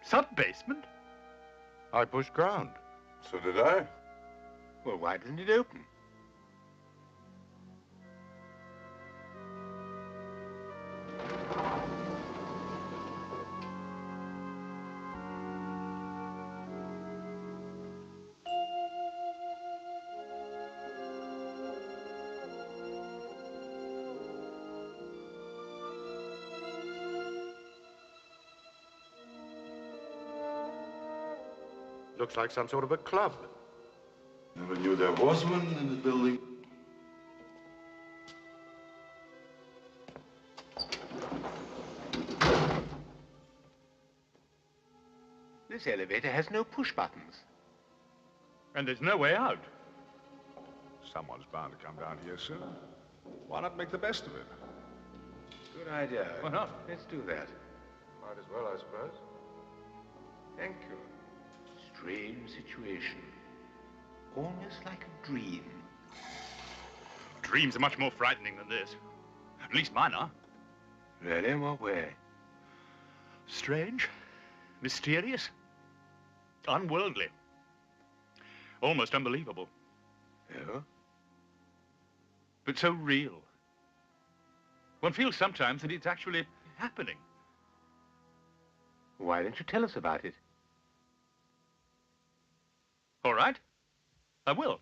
Sub-basement? I pushed ground. So did I. Well, why didn't it open? Looks like some sort of a club. Never knew there was one in the building. This elevator has no push buttons. And there's no way out. Someone's bound to come down here soon. Why not make the best of it? Good idea. Why not? Let's do that. Might as well, I suppose. Thank you. Strange situation. Almost like a dream. Dreams are much more frightening than this. At least mine are. Really? In what way? Strange, mysterious, unworldly, almost unbelievable. Yeah? But so real. One feels sometimes that it's actually happening. Why don't you tell us about it? All right, I will.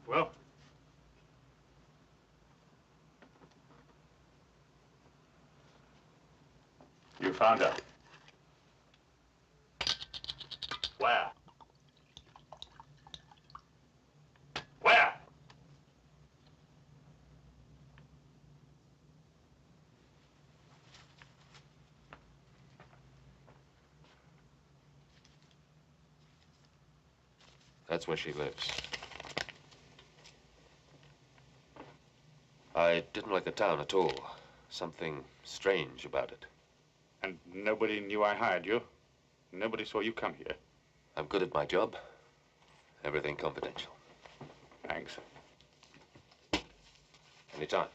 Well, you found her. Where? Where? That's where she lives. I didn't like the town at all. Something strange about it. And nobody knew I hired you? Nobody saw you come here? I'm good at my job. Everything confidential. Thanks. Anytime.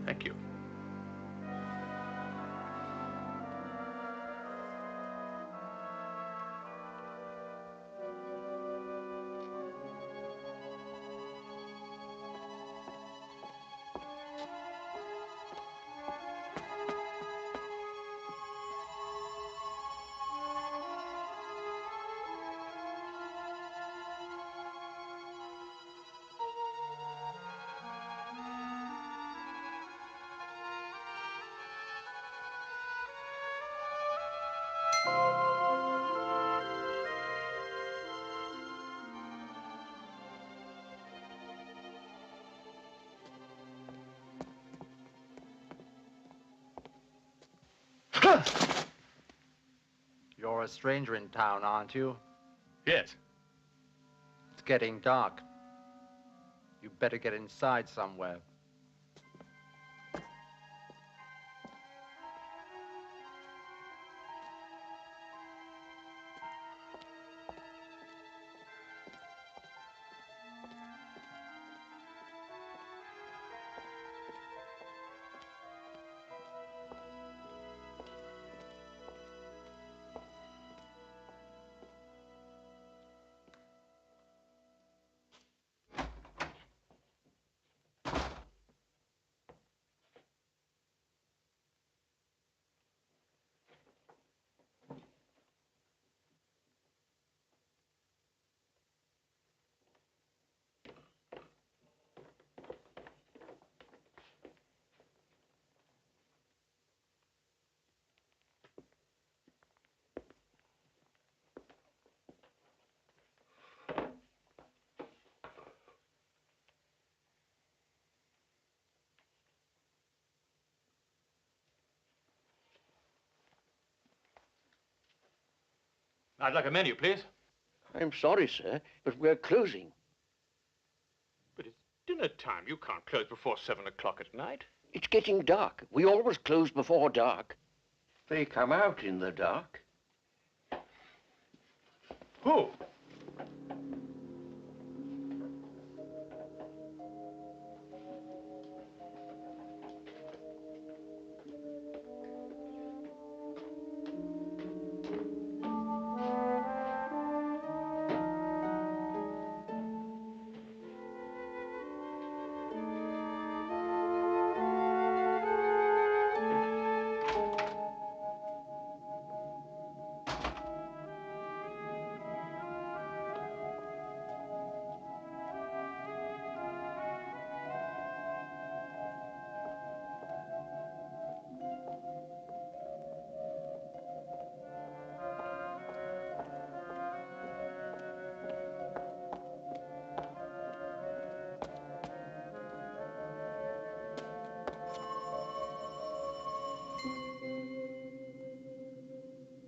Thank you. You're a stranger in town, aren't you? Yes. It's getting dark. You better get inside somewhere. I'd like a menu, please. I'm sorry, sir, but we're closing. But it's dinner time. You can't close before 7 o'clock at night. It's getting dark. We always close before dark. They come out in the dark. Who?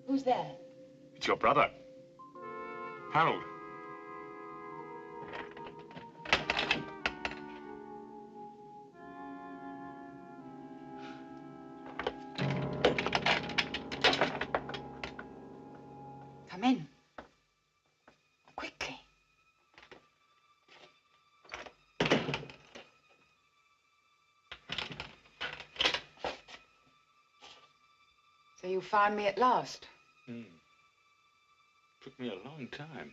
Who's there? It's your brother, Harold. Come in. Quickly. So you found me at last? Took me a long time.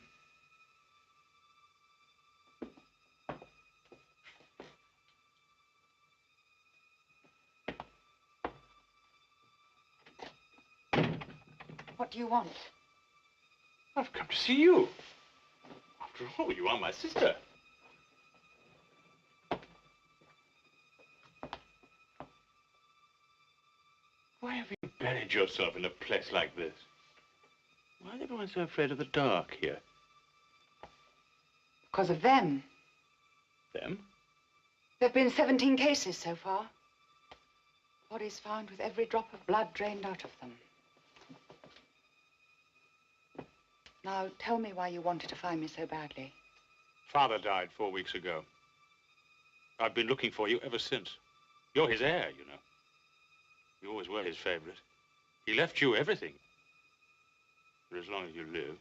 What do you want? I've come to see you. After all, you are my sister. Why have you buried yourself in a place like this? Why is everyone so afraid of the dark here? Because of them. Them? There have been 17 cases so far. Bodies found with every drop of blood drained out of them. Now, tell me why you wanted to find me so badly. Father died 4 weeks ago. I've been looking for you ever since. You're his heir, you know. You always were his favorite. He left you everything. For as long as you live.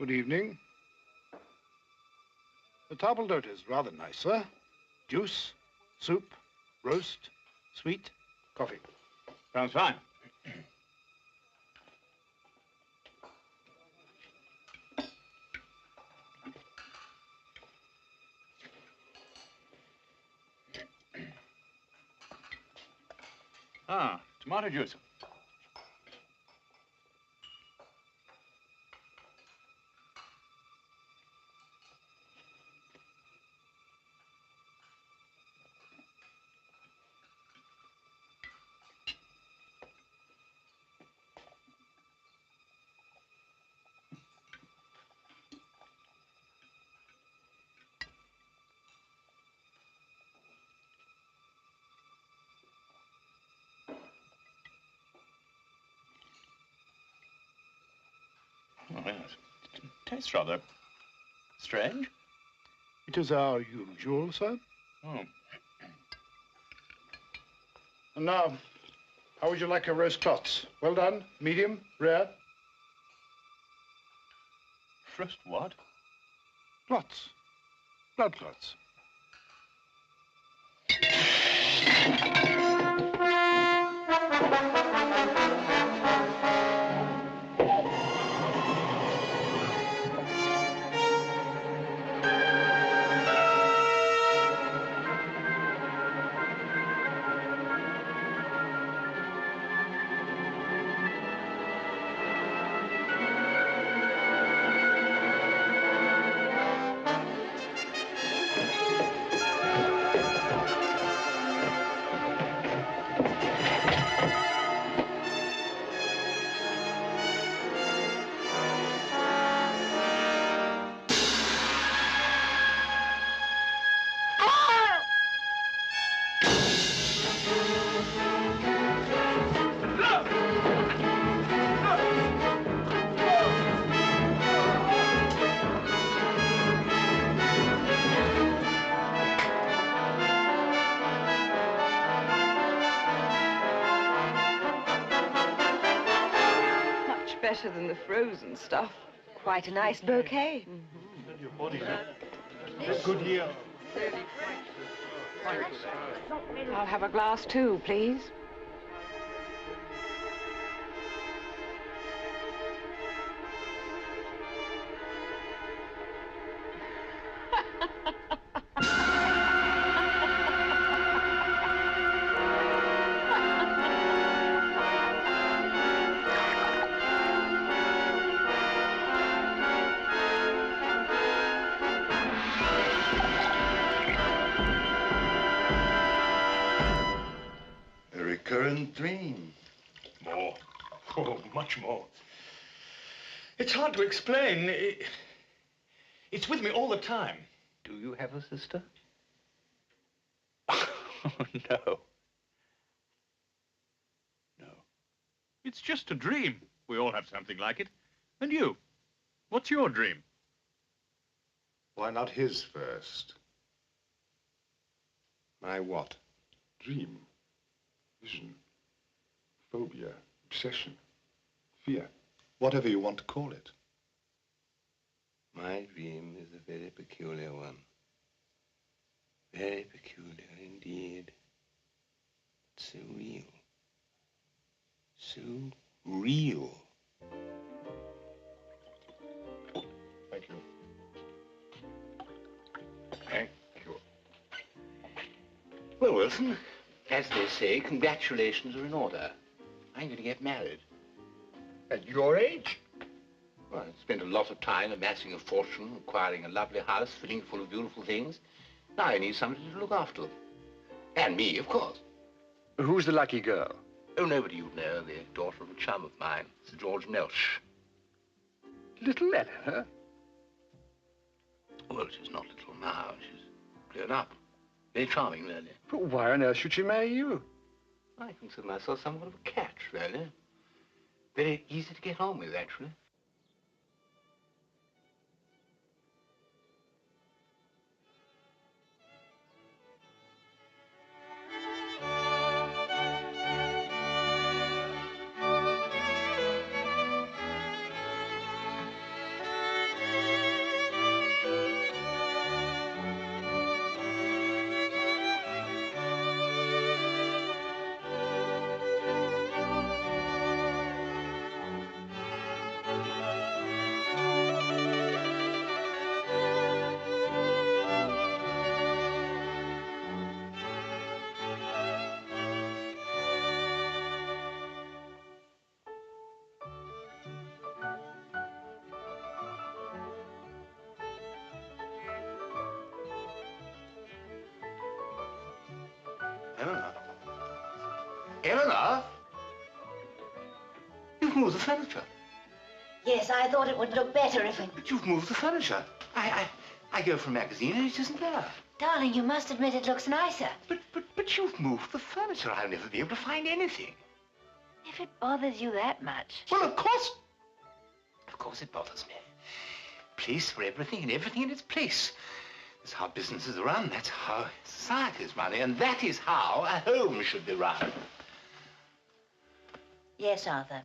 Good evening. The table d'hote is rather nice, sir. Juice, soup, roast, sweet, coffee. Sounds fine. Ah, tomato juice. Oh, yes. It tastes rather strange. It is our usual, sir. Oh. And now, how would you like your roast clots? Well done, medium, rare? First what? Clots. Blood clots. Better than the frozen stuff. Quite a nice bouquet. Good year. I'll have a glass too, please. A recurrent dream. More. Oh, much more. It's hard to explain. It's with me all the time. Do you have a sister? No. No. It's just a dream. We all have something like it. And you? What's your dream? Why not his first? My what? Dream, vision, phobia, obsession, fear, whatever you want to call it. My dream is a very peculiar one. Very peculiar indeed. But so real. So real. Thank you. Thank you. Well, Wilson, as they say, congratulations are in order. I'm going to get married. At your age? Well, I spent a lot of time amassing a fortune, acquiring a lovely house, filling it full of beautiful things. Now I need somebody to look after them. And me, of course. Who's the lucky girl? Oh, nobody you know, the daughter of a chum of mine, Sir George Melch. Little Eleanor? Well, she's not little now. She's grown up. Very charming, really. But why on earth should she marry you? I consider myself somewhat of a catch, really. Very easy to get on with, actually. Eleanor? Eleanor? You've moved the furniture. Yes, I thought it would look better if it... But you've moved the furniture. I go for a magazine and it isn't there. Darling, you must admit it looks nicer. But you've moved the furniture. I'll never be able to find anything. If it bothers you that much. Well, of course it bothers me. Place for everything and everything in its place. That's how businesses are run. That's how society's running. And that is how a home should be run. Yes, Arthur.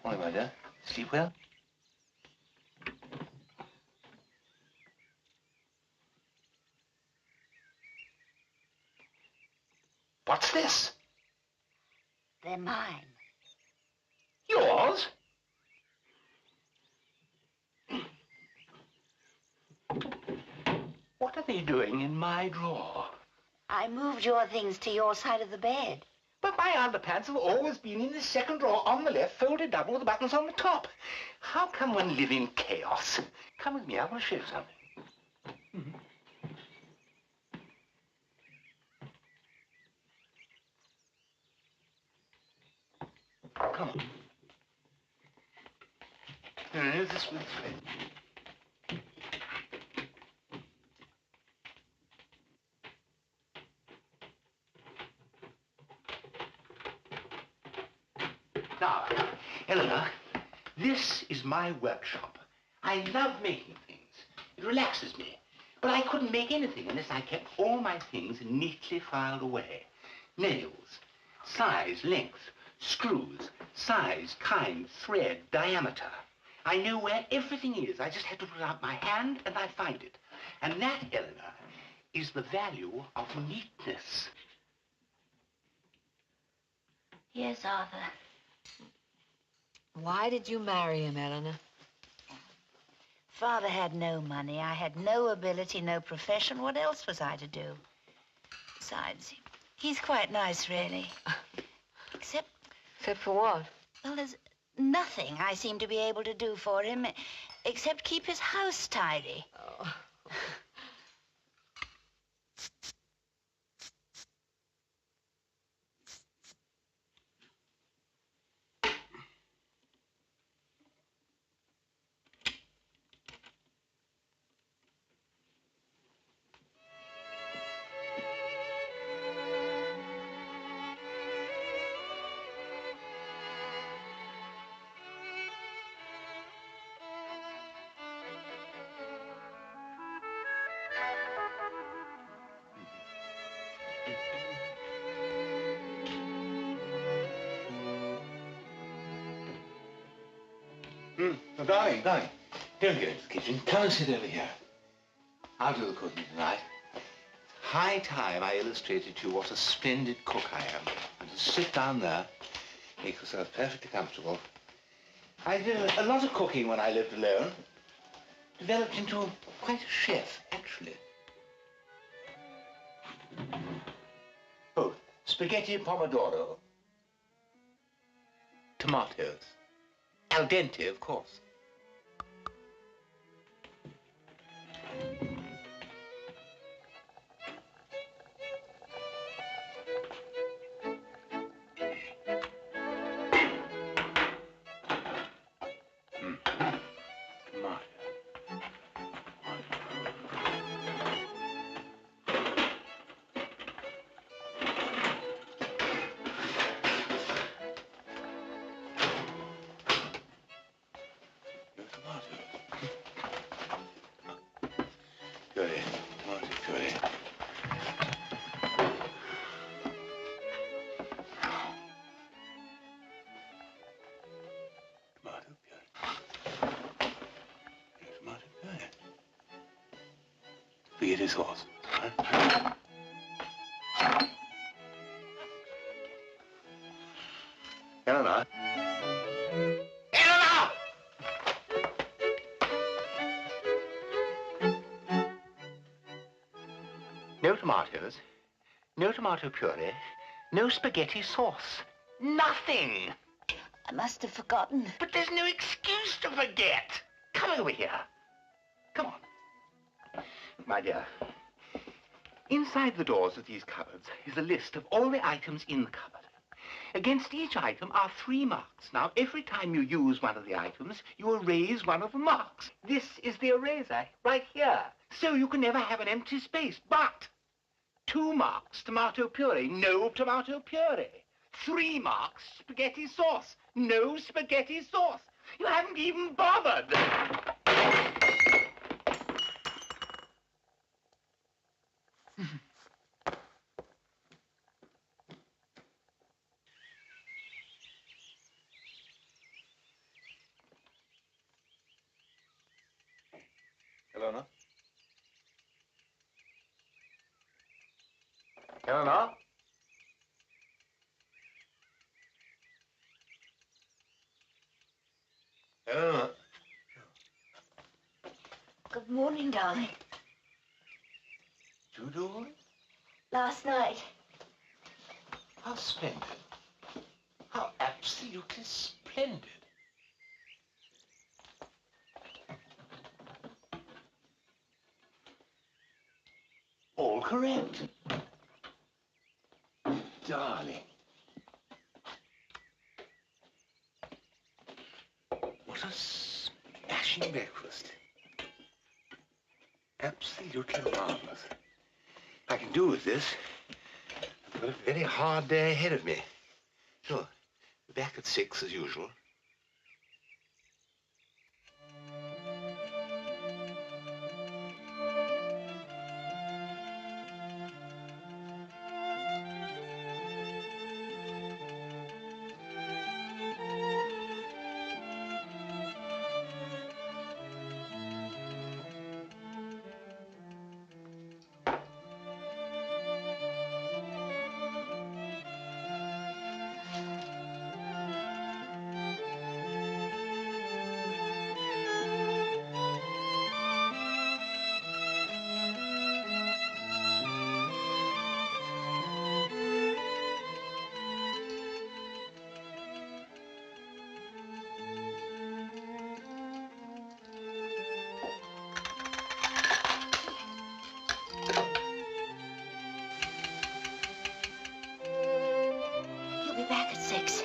Morning, my dear. Sleep well? What's this? They're mine. Yours? What are they doing in my drawer? I moved your things to your side of the bed. But my underpants have always been in the second drawer on the left, folded double with the buttons on the top. How can one live in chaos? Come with me, I want to show you something. Come on. No, this way. Now, Eleanor, this is my workshop. I love making things. It relaxes me. But I couldn't make anything unless I kept all my things neatly filed away. Nails, size, length, screws, size, kind, thread, diameter. I know where everything is. I just have to put out my hand and I find it. And that, Eleanor, is the value of neatness. Yes, Arthur. Why did you marry him, Eleanor? Father had no money. I had no ability, no profession. What else was I to do? Besides, he's quite nice, really. Except for what? Well, there's nothing I seem to be able to do for him except keep his house tidy. Oh. Oh, darling, don't go into the kitchen. Come and sit over here. I'll do the cooking tonight. High time I illustrated to you what a splendid cook I am. And just sit down there, make yourself perfectly comfortable. I did a lot of cooking when I lived alone. Developed into quite a chef, actually. Oh, spaghetti pomodoro. Tomatoes. Al dente, of course. Goody. Tomato goody. Tomato goody. Tomato goody. Spaghetti sauce. Huh? Eleanor? Eleanor! tomatoes, no tomato puree, no spaghetti sauce. Nothing. I must have forgotten. But there's no excuse to forget. Come over here. Come on. My dear, inside the doors of these cupboards is a list of all the items in the cupboard. Against each item are 3 marks. Now, every time you use one of the items, you erase one of the marks. This is the eraser, right here. So you can never have an empty space. But 2 marks, tomato puree, no tomato puree. 3 marks, spaghetti sauce, no spaghetti sauce. You haven't even bothered. Eleanor? Eleanor? Eleanor? Good morning, darling. You do? Last night. How splendid. How absolutely splendid. All correct. Darling. What a smashing breakfast. Absolutely marvelous. I can do with this. I've got a very hard day ahead of me. Sure. Be back at 6 as usual. He'll be back at 6.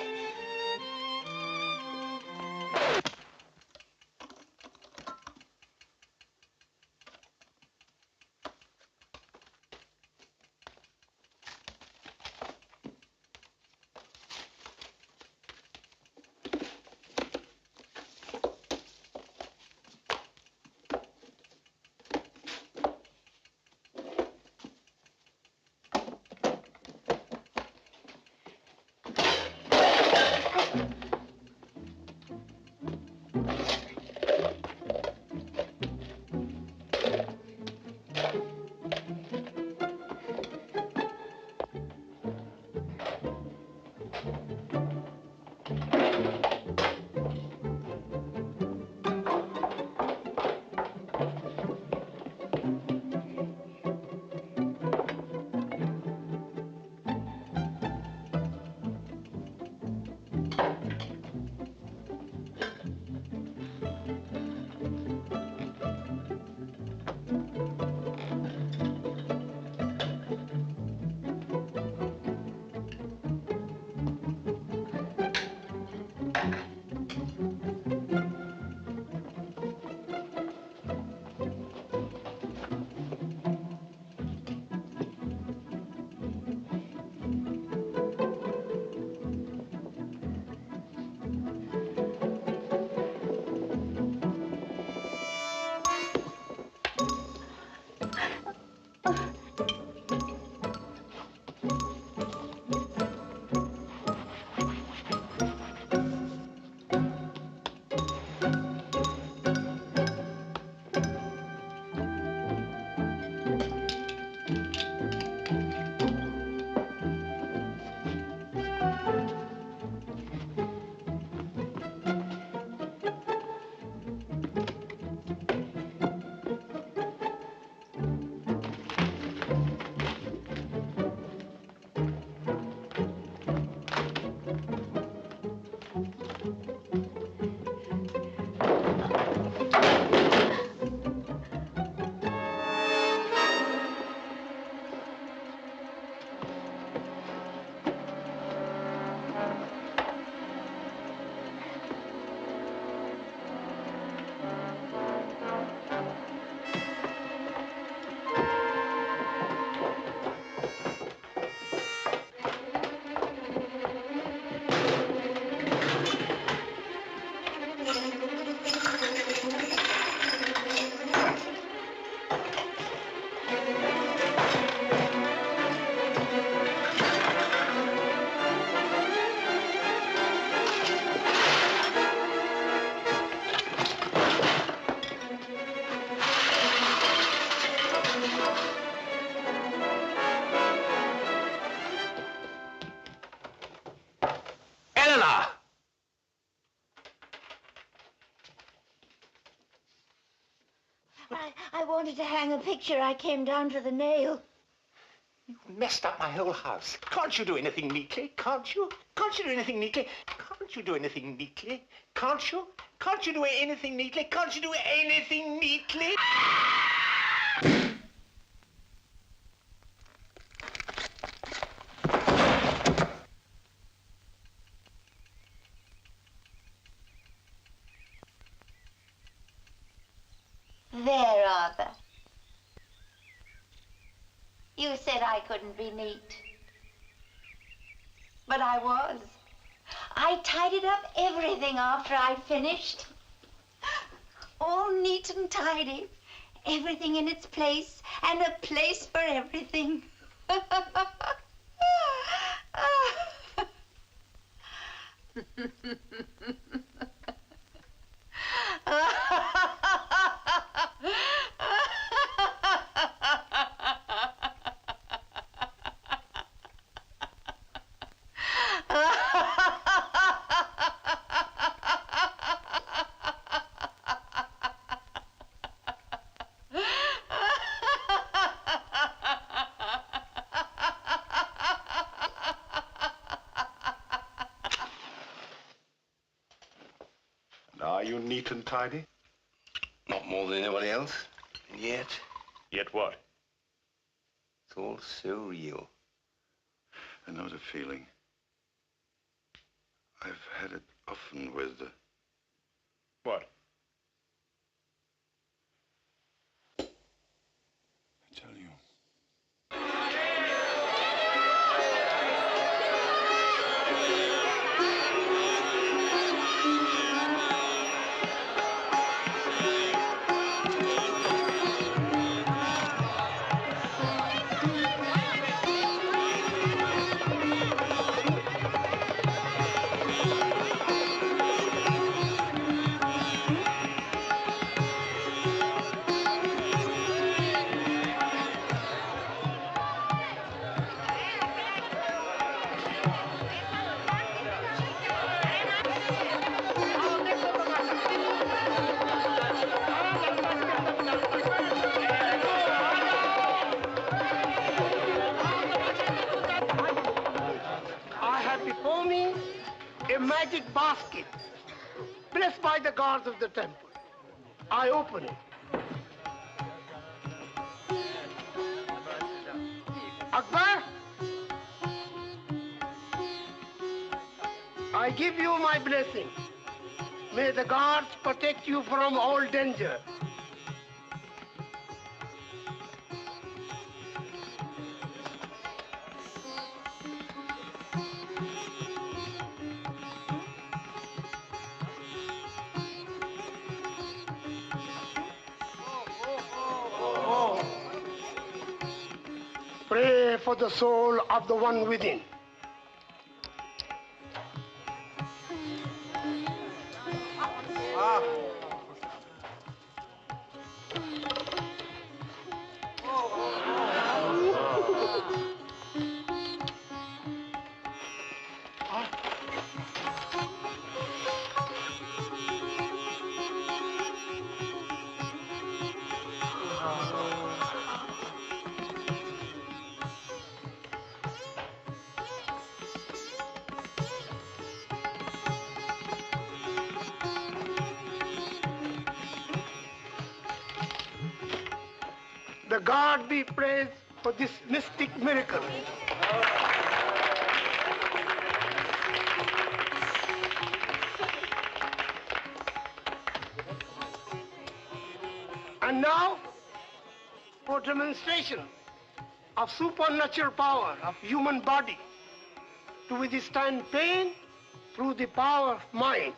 I wanted to hang a picture. I came down to the nail. You've messed up my whole house. Can't you do anything neatly? Can't you? Can't you do anything neatly? Can't you do anything neatly? Can't you? Can't you do anything neatly? Can't you do anything neatly? There, Arthur. You said I couldn't be neat. But I was. I tidied up everything after I finished. All neat and tidy. Everything in its place, and a place for everything. Are you neat and tidy? Not more than anybody else. And yet, Yet what? it's all so real. I know the feeling. I've had it often with the... What? I tell you. I have before me a magic basket blessed by the gods of the temple. I open it. Akbar, I give you my blessing. May the gods protect you from all danger. Pray for the soul of the one within. The God be praised for this mystic miracle. And now, for demonstration of supernatural power of human body to withstand pain through the power of mind.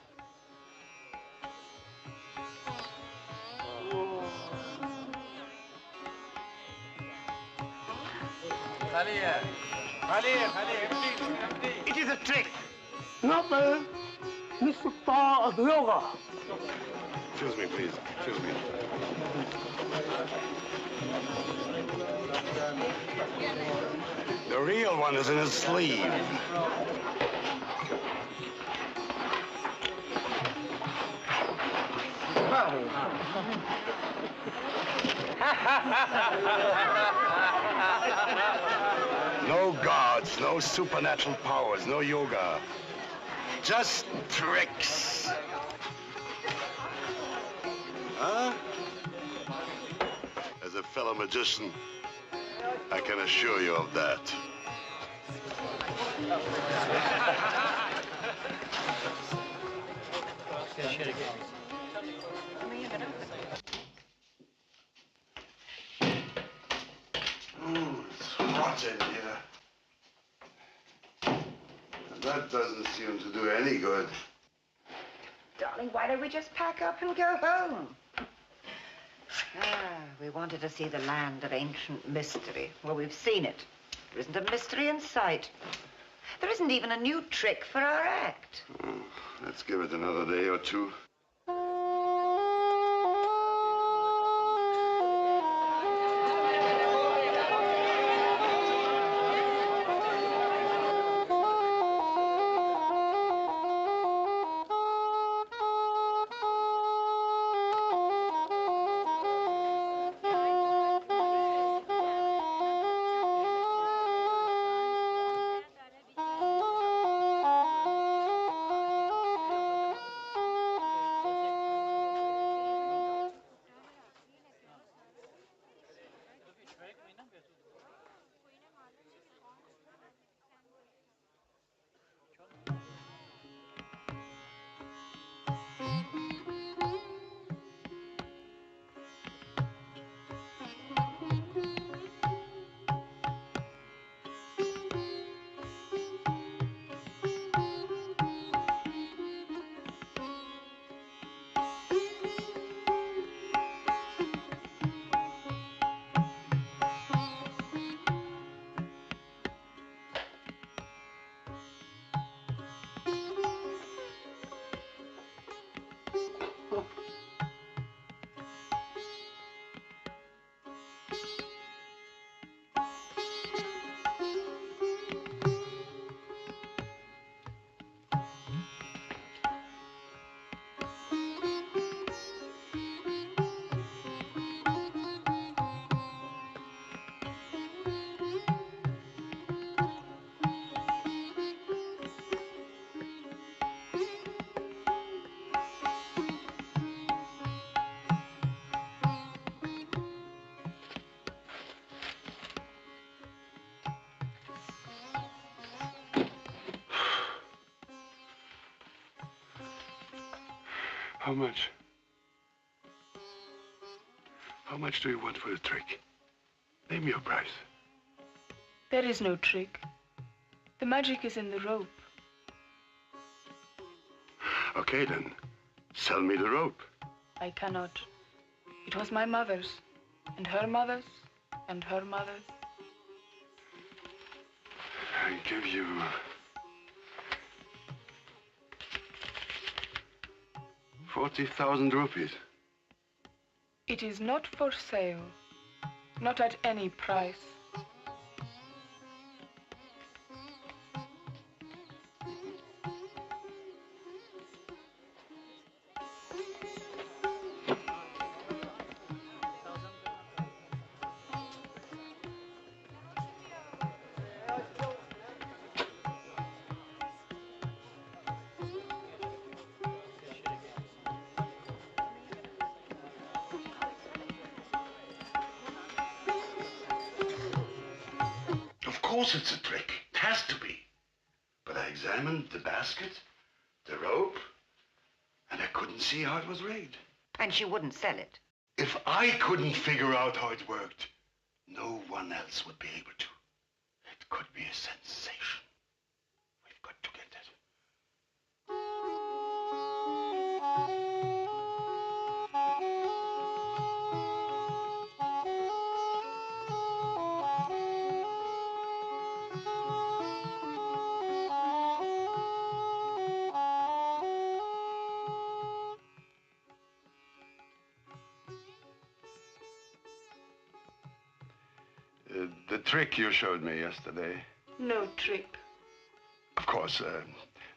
It is a trick. Noble, mystic power of yoga. Excuse me, please. Excuse me. The real one is in his sleeve. No gods, no supernatural powers, no yoga. Just tricks. Huh? As a fellow magician, I can assure you of that. It's hot in here. And that doesn't seem to do any good. Darling, why don't we just pack up and go home? We wanted to see the land of ancient mystery. Well, we've seen it. There isn't a mystery in sight. There isn't even a new trick for our act. Let's give it another day or two. How much? How much do you want for the trick? Name your price. There is no trick. The magic is in the rope. Okay, then. Sell me the rope. I cannot. It was my mother's, and her mother's, and her mother's. I give you 40,000 rupees. It is not for sale. Not at any price. Of course it's a trick. It has to be. But I examined the basket, the rope, and I couldn't see how it was rigged. And she wouldn't sell it. If I couldn't figure out how it worked, no one else would be able to. It could be a sensation. We've got to get it. The trick you showed me yesterday. No trick. Of course,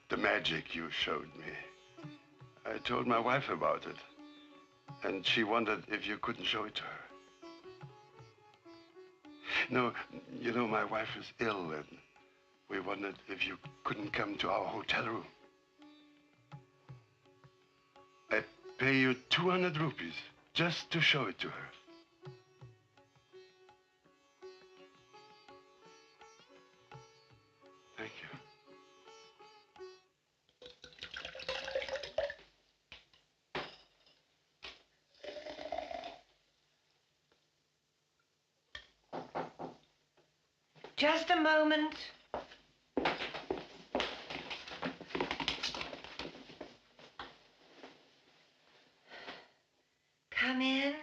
the magic you showed me. I told my wife about it. And she wondered if you couldn't show it to her. No, you know, my wife is ill, and we wondered if you couldn't come to our hotel room. I pay you 200 rupees just to show it to her. Thank you. Just a moment. Come in.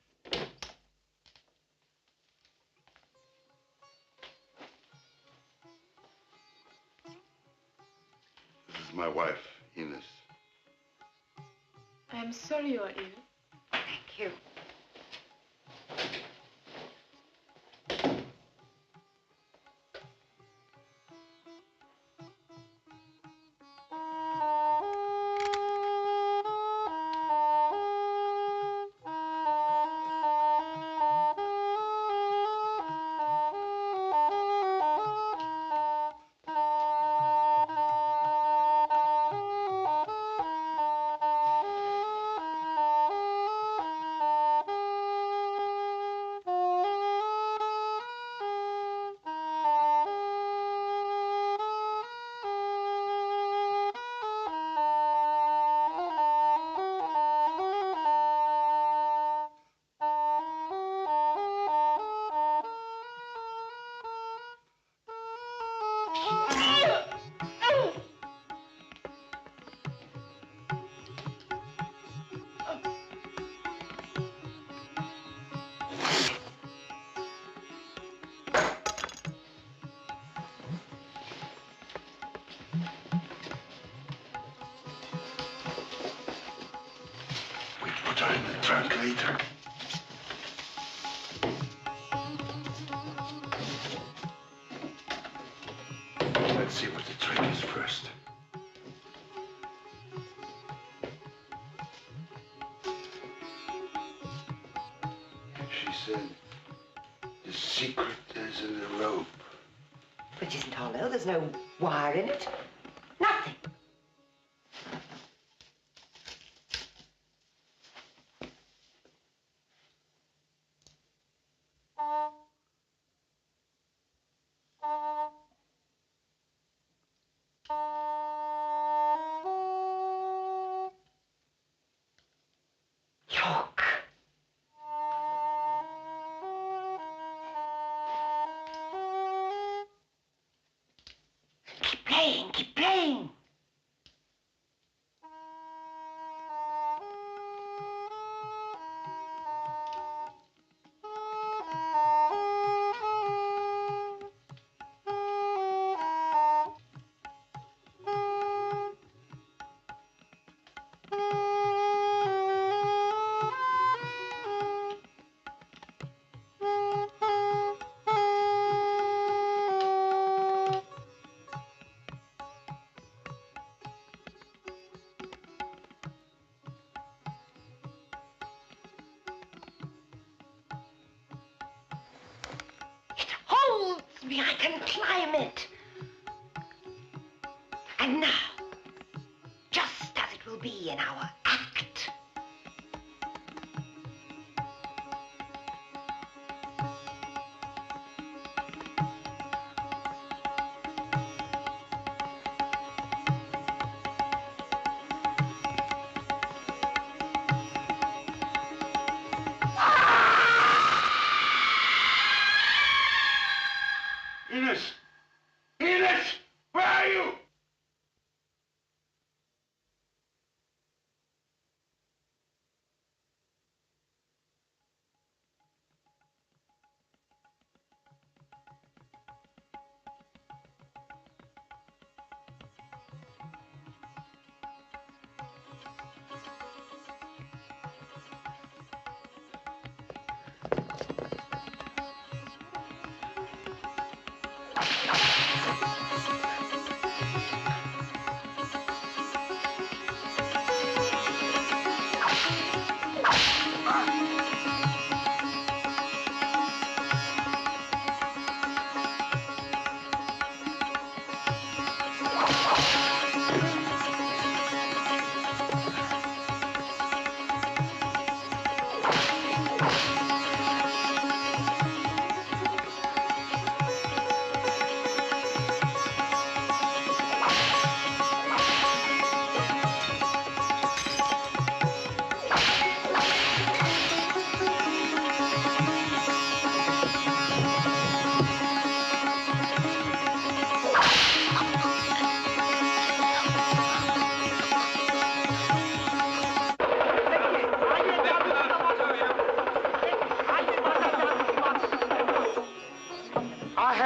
This is my wife, Ines. I'm sorry you're ill. Thank you. We put her in the trunk later. Let's see what the trick is first. She said the secret is in the rope. Which isn't hollow. There's no wire in it. Nothing. Look. Keep playing, keep playing. Holds me, I can climb it. And now, just as it will be in our act. Ines! Ines! Where are you?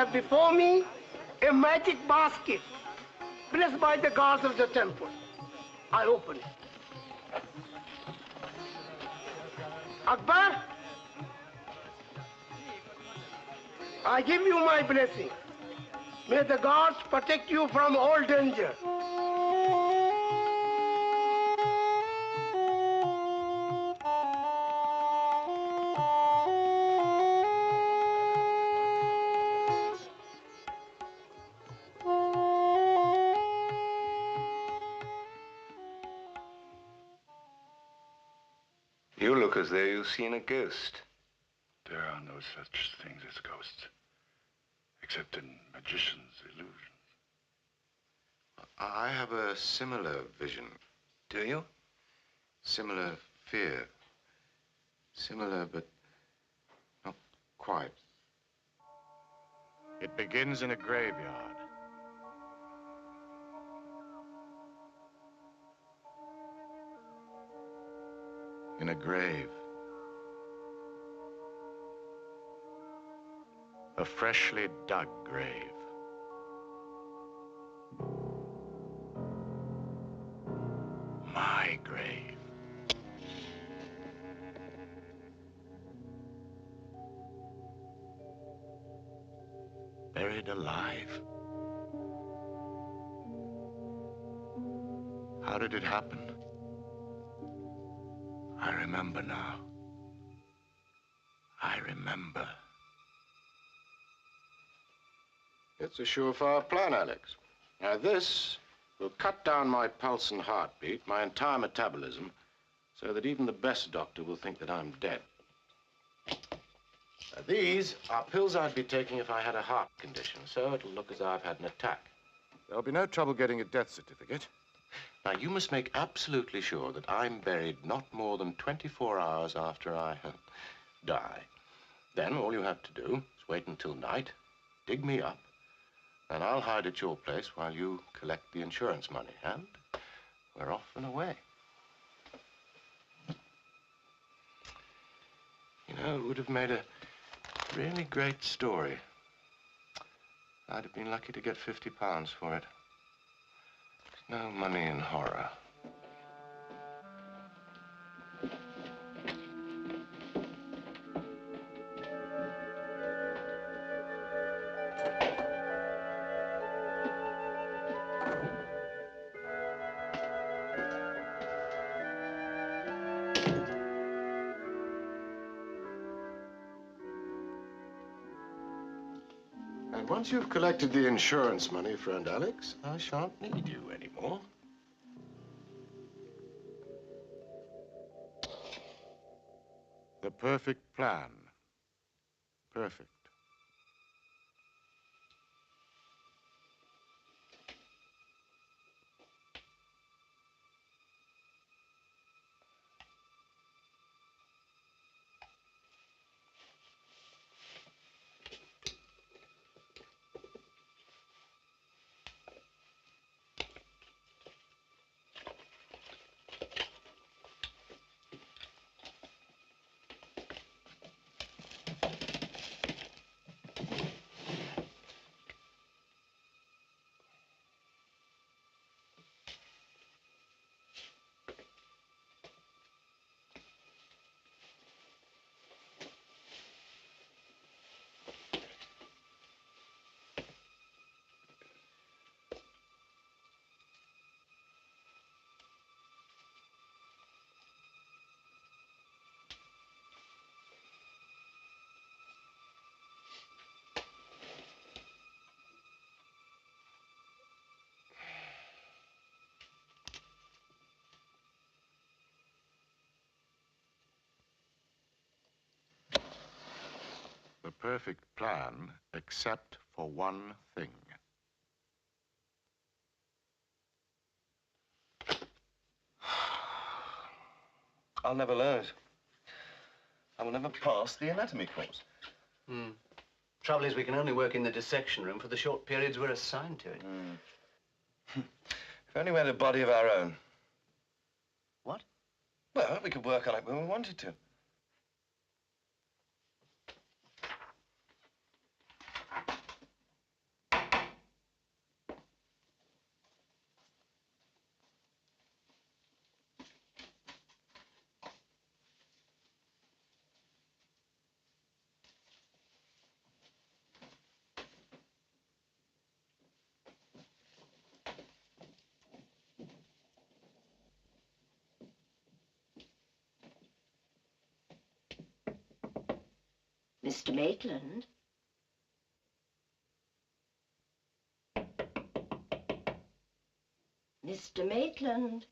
have before me a magic basket blessed by the gods of the temple. I open it. Akbar, I give you my blessing. May the gods protect you from all danger. You look as though you've seen a ghost. There are no such things as ghosts, except in magicians' illusions. I have a similar vision. Do you? Similar fear. Similar, but not quite. It begins in a graveyard. In a grave. A freshly dug grave. My grave. Buried alive. How did it happen? I remember now. I remember. It's a surefire plan, Alex. Now this will cut down my pulse and heartbeat, my entire metabolism, so that even the best doctor will think that I'm dead. Now, these are pills I'd be taking if I had a heart condition, so it'll look as though I've had an attack. There'll be no trouble getting a death certificate. Now, you must make absolutely sure that I'm buried not more than 24 hours after I die. Then all you have to do is wait until night, dig me up, and I'll hide at your place while you collect the insurance money, and we're off and away. You know, it would have made a really great story. I'd have been lucky to get £50 for it. There's no money in horror. And once you've collected the insurance money, friend Alex, I shan't need you anymore. The perfect plan. Perfect. The perfect plan, except for one thing. I'll never learn it. I will never pass the anatomy course. Trouble is, we can only work in the dissection room for the short periods we're assigned to it. If only we had a body of our own. What? Well, we could work on it when we wanted to. Mr. Maitland? Mr. Maitland?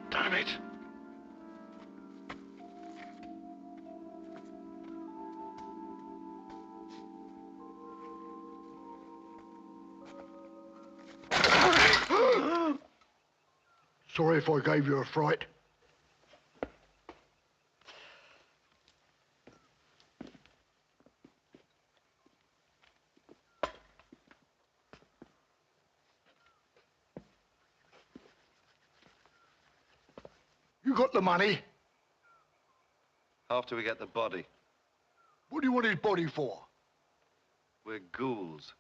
Damn it! Sorry if I gave you a fright. You got the money? After we get the body. What do you want his body for? We're ghouls.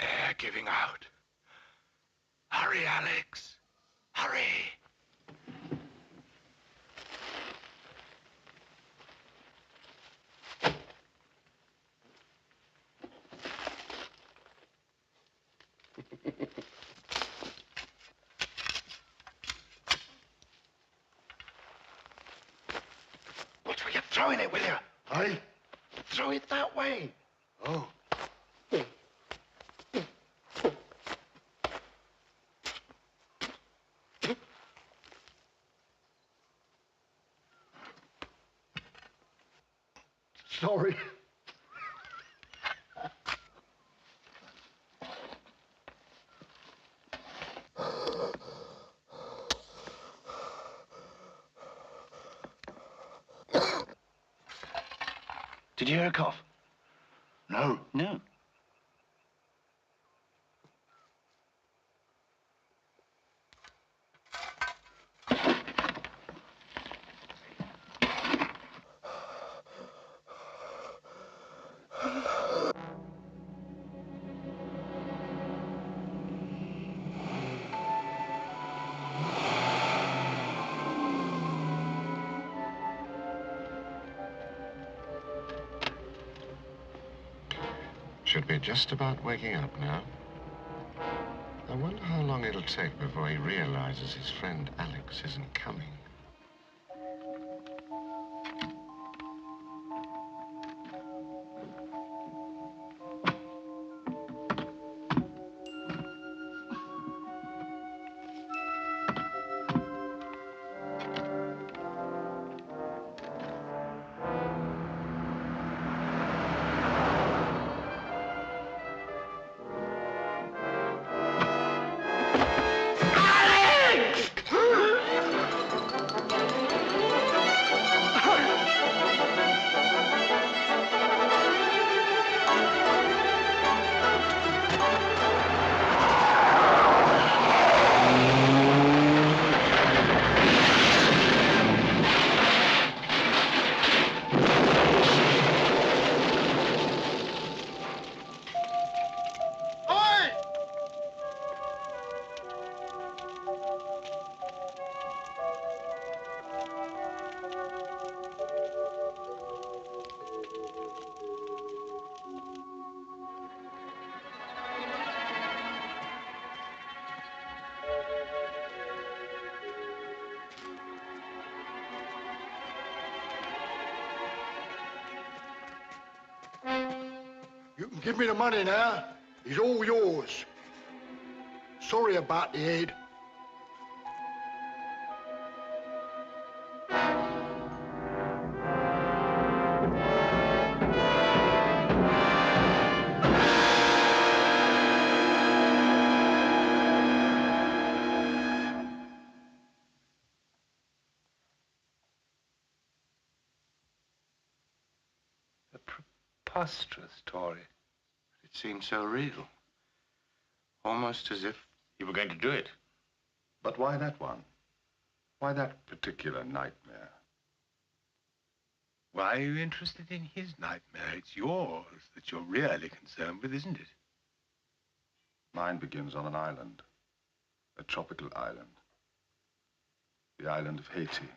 Air giving out. Hurry, Alex. Hurry. Watch where you're throwing it, will you? Hey? Throw it that way. Oh. Sorry. Did you hear a cough? No. No. Should be just about waking up now. I wonder how long it'll take before he realizes his friend Alex isn't coming. Give me the money now. It's all yours. Sorry about the head. A preposterous story. It seemed so real. Almost as if you were going to do it. But why that one? Why that particular nightmare? Why are you interested in his nightmare? It's yours that you're really concerned with, isn't it? Mine begins on an island. A tropical island. The island of Haiti.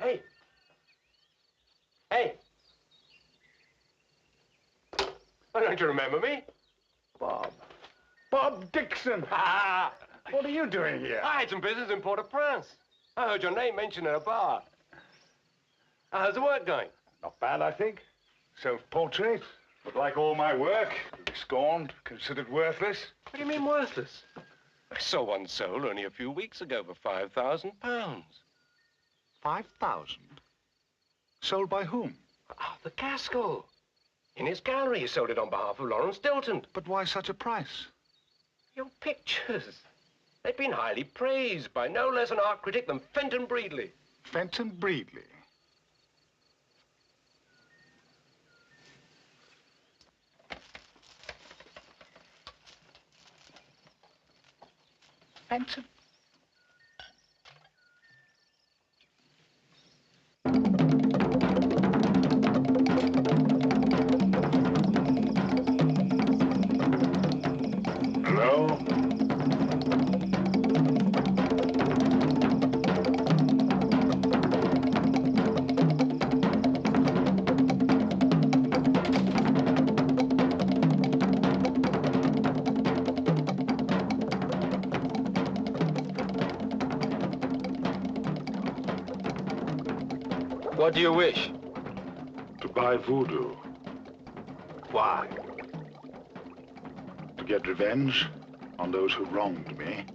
Hey! Hey! Oh, don't you remember me? Bob. Bob Dixon! What are you doing here? I had some business in Port-au-Prince. I heard your name mentioned in a bar. How's the work going? Not bad, I think. Self-portrait. But like all my work, scorned, considered worthless. What do you mean worthless? I saw one sold only a few weeks ago for £5,000. 5,000? Sold by whom? Arthur Gaskell. In his gallery, he sold it on behalf of Lawrence Stilton. But why such a price? Your pictures. They've been highly praised by no less an art critic than Fenton Breedley. Fenton Breedley? Fenton? Hello? What do you wish? To buy voodoo. Why? To get revenge on those who wronged me.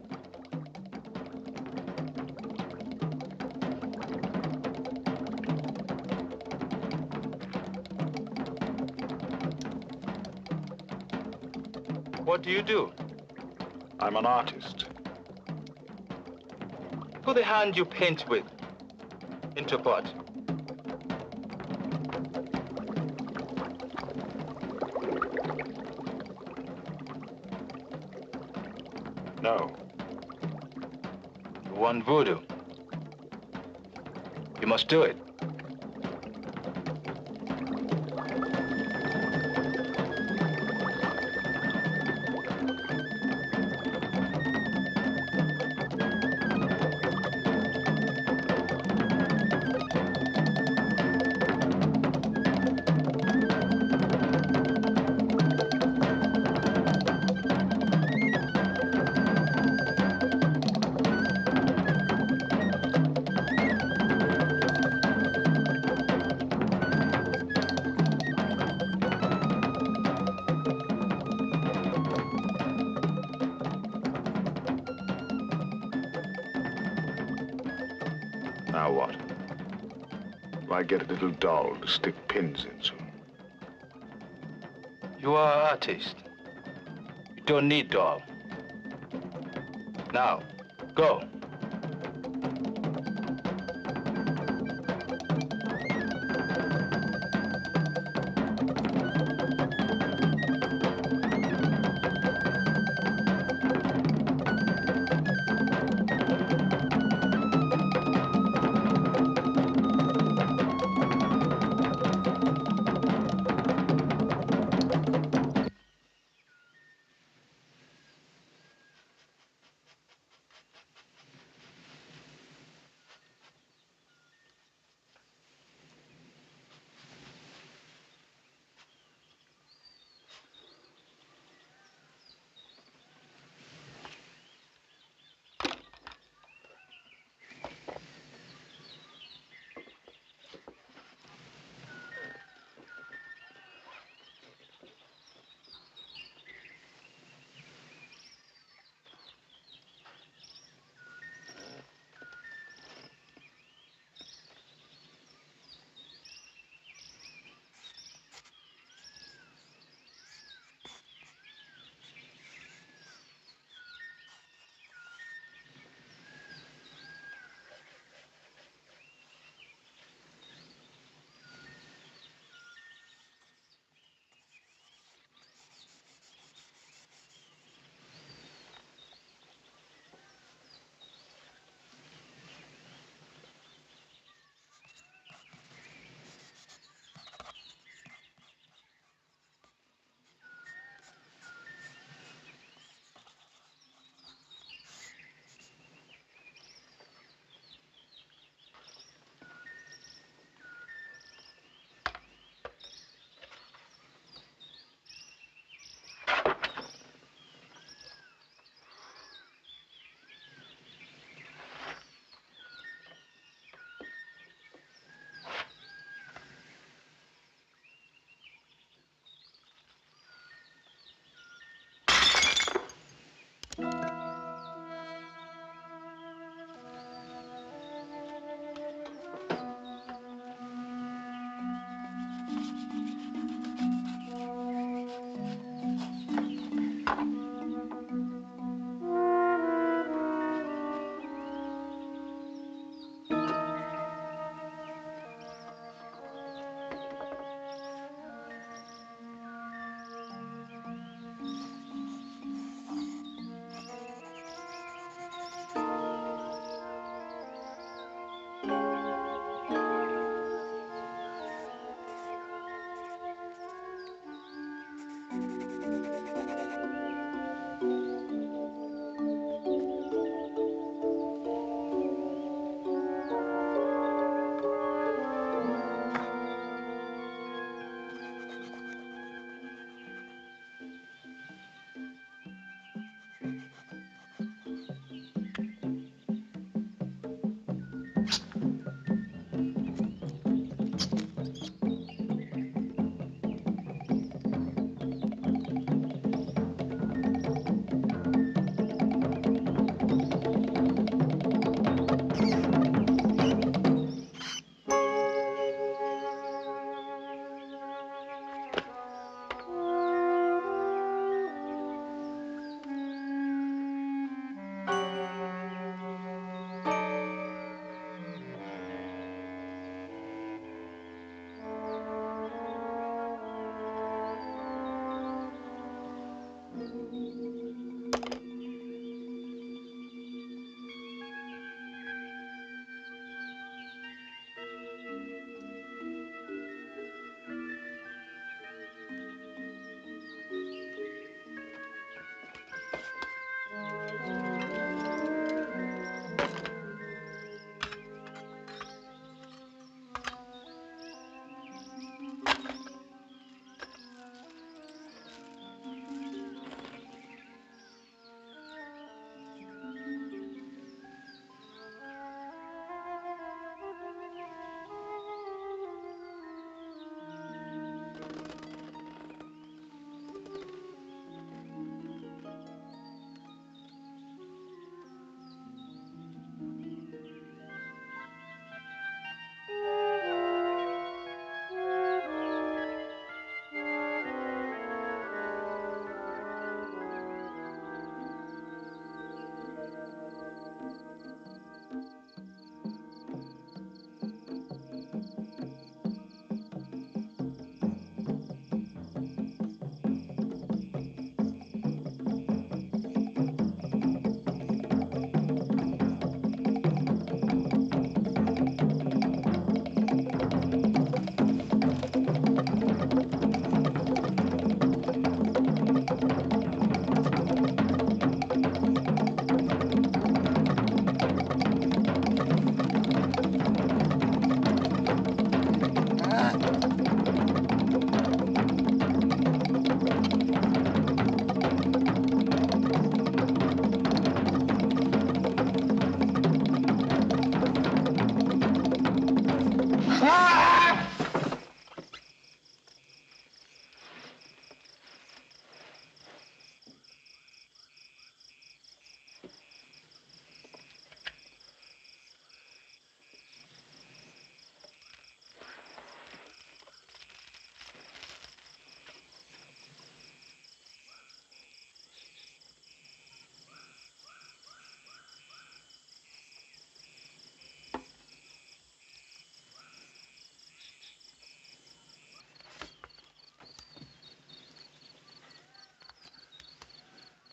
What do you do? I'm an artist. Put the hand you paint with into pot. No. You want voodoo? You must do it. Now what? Do I get a little doll to stick pins into? You are an artist. You don't need doll. Now, go.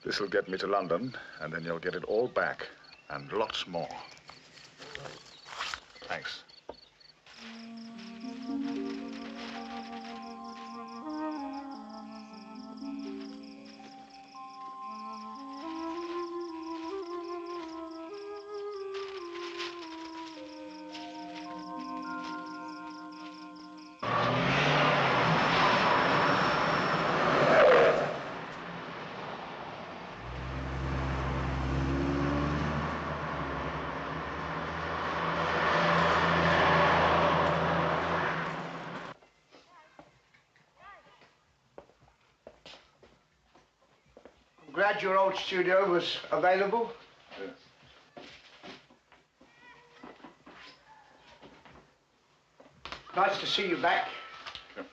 This'll get me to London, and then you'll get it all back, and lots more. Thanks. Glad your old studio was available. Yes. Nice to see you back. Yep.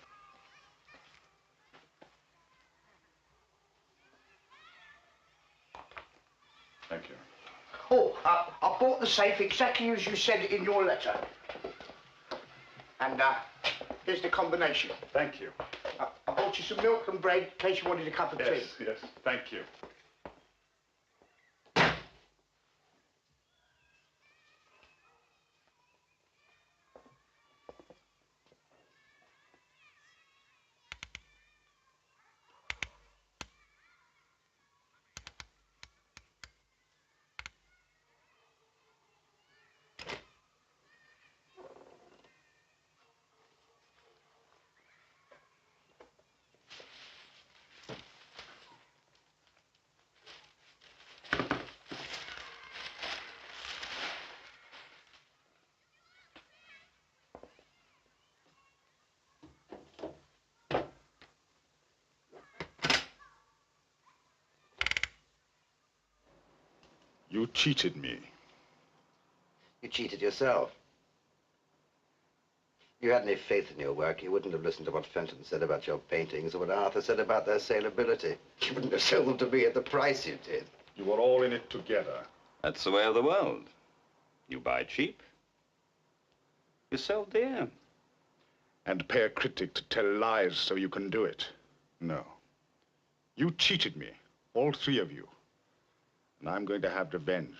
Thank you. Oh, I bought the safe exactly as you said in your letter. And Here's the combination. Thank you. I bought you some milk and bread in case you wanted a cup of tea. Yes, thank you. You cheated me. You cheated yourself. If you had any faith in your work, you wouldn't have listened to what Fenton said about your paintings or what Arthur said about their saleability. You wouldn't have sold them to me at the price you did. You were all in it together. That's the way of the world. You buy cheap, you sell dear. And pay a critic to tell lies so you can do it. No. You cheated me, all three of you. And I'm going to have revenge.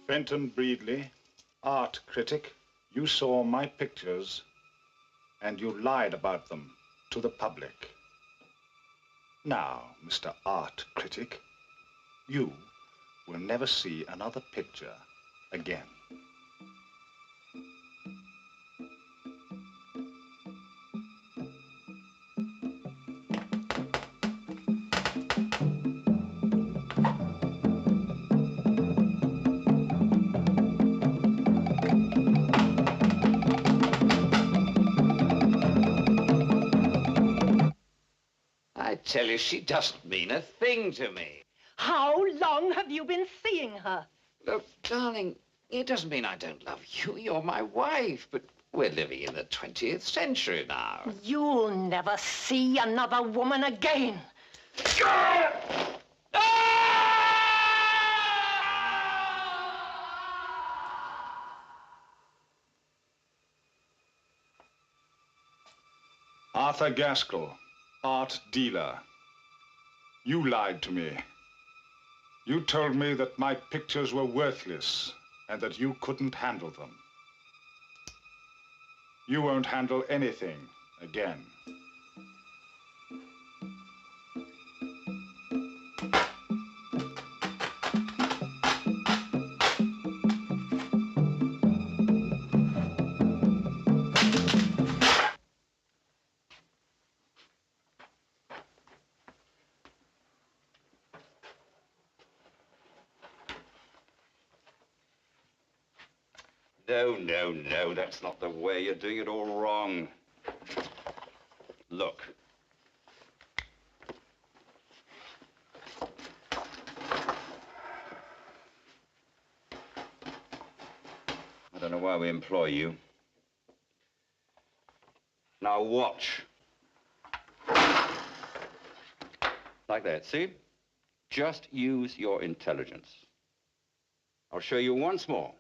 Fenton Breedley, art critic, you saw my pictures and you lied about them to the public. Now, Mr. Art Critic, you will never see another picture again. I tell you, she doesn't mean a thing to me. How long have you been seeing her? Look, darling, it doesn't mean I don't love you. You're my wife, but we're living in the 20th century now. You'll never see another woman again. Arthur Gaskell, art dealer. You lied to me. You told me that my pictures were worthless and that you couldn't handle them. You won't handle anything again. No, no, no, that's not the way. You're doing it all wrong. Look. I don't know why we employ you. Now watch. Like that, see? Just use your intelligence. I'll show you once more.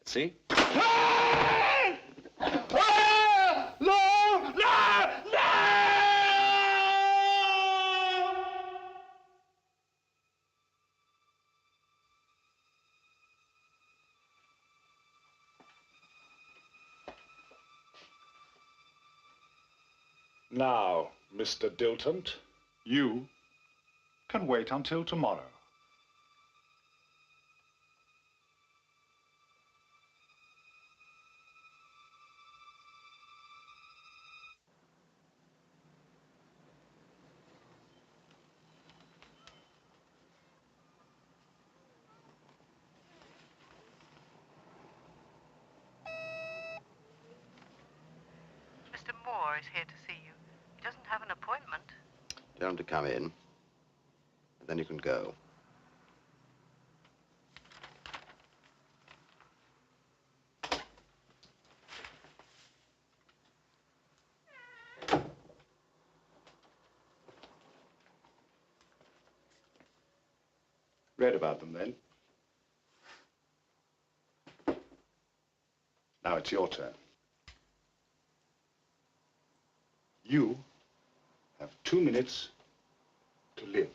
See? Now, Mr. Dilton, you can wait until tomorrow. Mr. Moore is here to see you. He doesn't have an appointment. Tell him to come in, and then you can go. Read about them then. Now it's your turn. You have 2 minutes to live.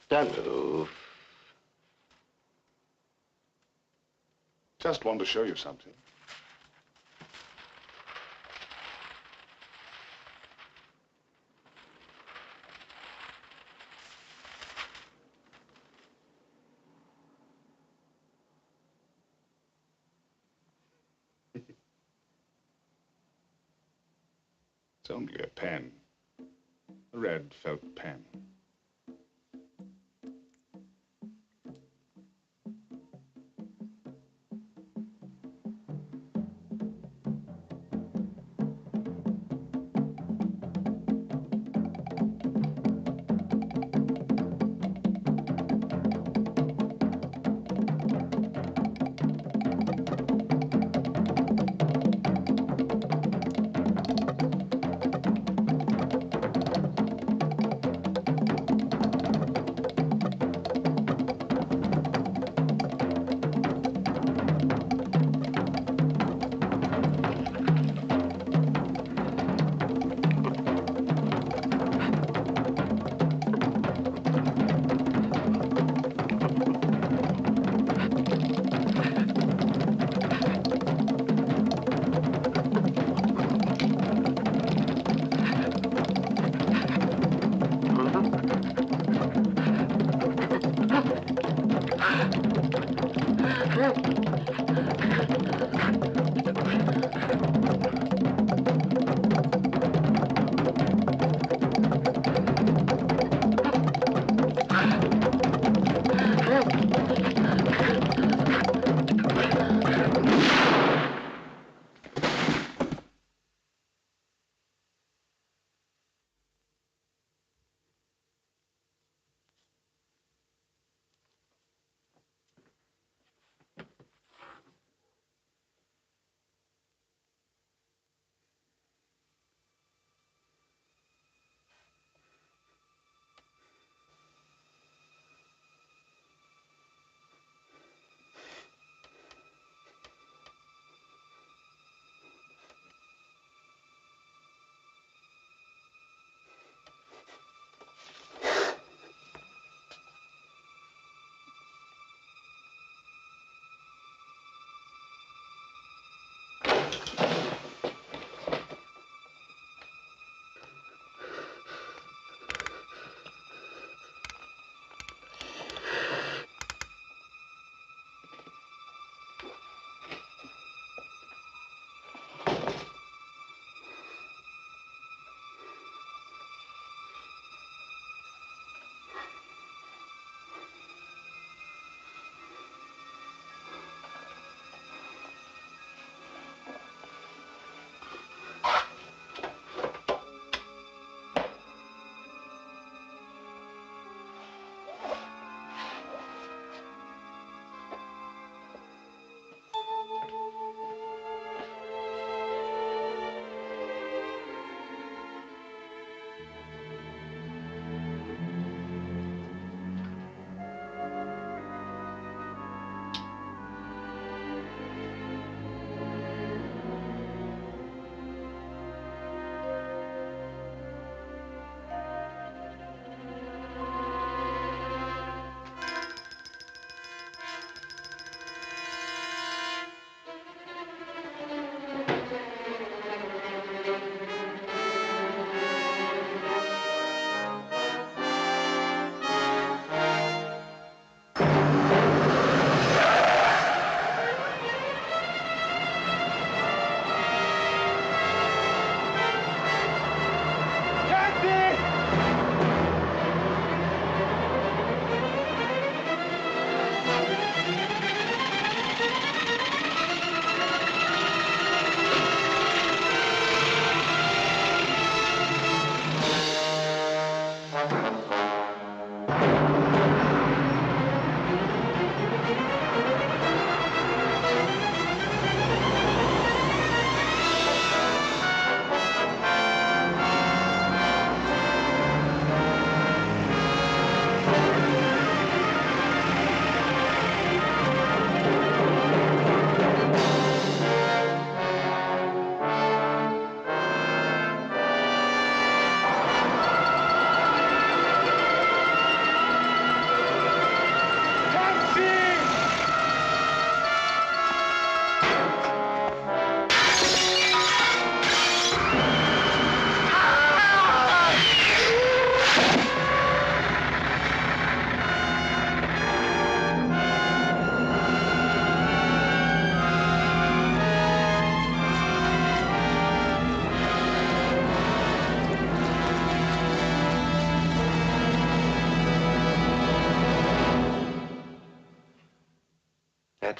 Don't move. Just want to show you something. It's only a pen. A red felt pen.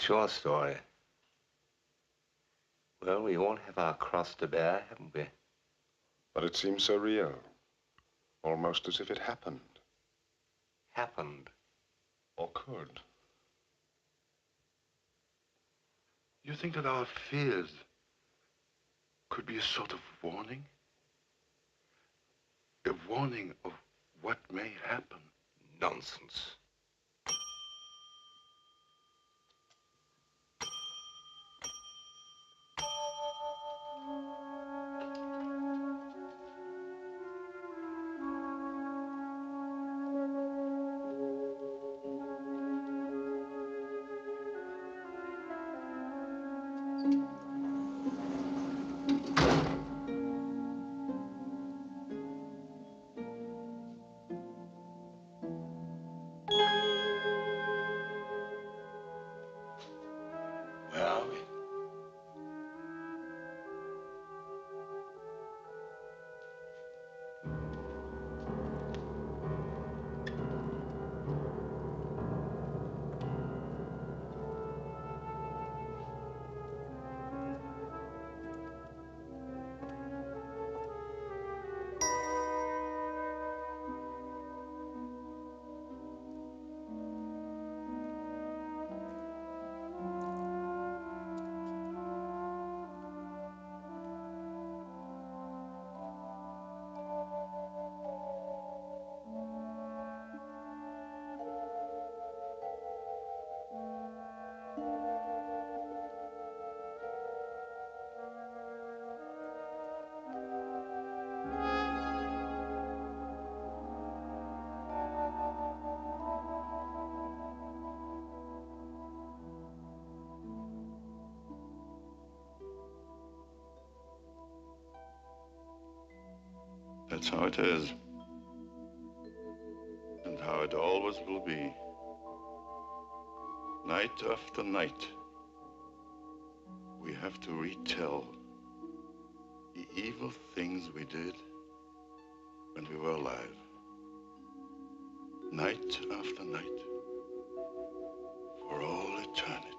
That's your story. Well, we all have our cross to bear, haven't we? But it seems so real. Almost as if it happened. Happened. Or could. You think that our fears could be a sort of warning? A warning of what may happen? Nonsense. Where are we? That's how it is. And how it always will be. Night after night, we have to retell the evil things we did when we were alive. Night after night, for all eternity.